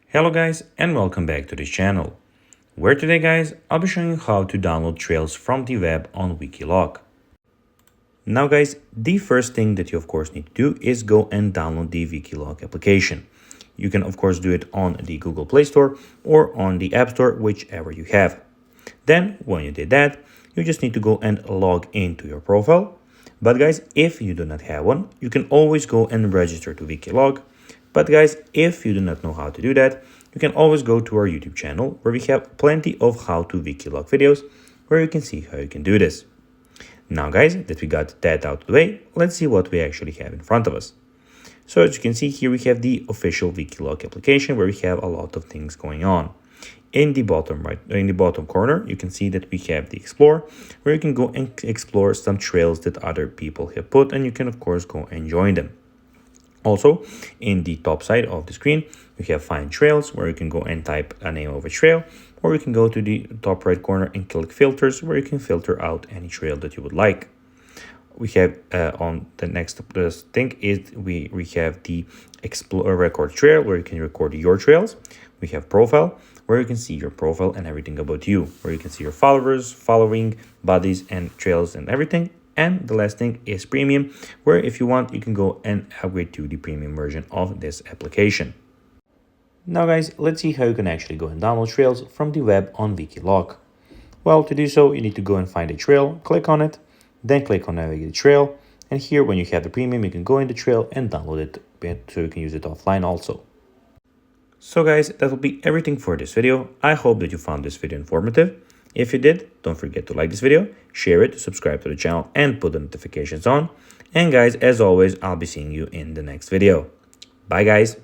Hello guys and welcome back to this channel, where today guys I'll be showing you how to download trails from the web on Wikiloc. Now guys, the first thing that you of course need to do is go and download the Wikiloc application. You can of course do it on the Google Play Store or on the App Store, whichever you have. Then when you did that, you just need to go and log into your profile. But guys, if you do not have one, you can always go and register to Wikiloc. But guys, if you do not know how to do that, you can always go to our YouTube channel, where we have plenty of how to Wikiloc videos where you can see how you can do this. Now guys, that we got that out of the way, let's see what we actually have in front of us. So as you can see here, we have the official Wikiloc application where we have a lot of things going on. In the bottom corner, you can see that we have the Explore, where you can go and explore some trails that other people have put, and you can of course go and join them. Also, in the top side of the screen, we have Find Trails, where you can go and type a name of a trail, or you can go to the top right corner and click Filters, where you can filter out any trail that you would like. We have on the next thing is we have the Explore Record Trail, where you can record your trails. We have Profile, where you can see your profile and everything about you, where you can see your followers, following, buddies, and trails and everything. And the last thing is Premium, where if you want, you can go and upgrade to the premium version of this application. Now guys, let's see how you can actually go and download trails from the web on Wikiloc. Well, to do so, you need to go and find a trail, click on it, then click on Navigate Trail. And here, when you have the premium, you can go in the trail and download it so you can use it offline also. So guys, that will be everything for this video. I hope that you found this video informative. If you did, don't forget to like this video, share it, subscribe to the channel, and put the notifications on. And guys, as always, I'll be seeing you in the next video. Bye guys.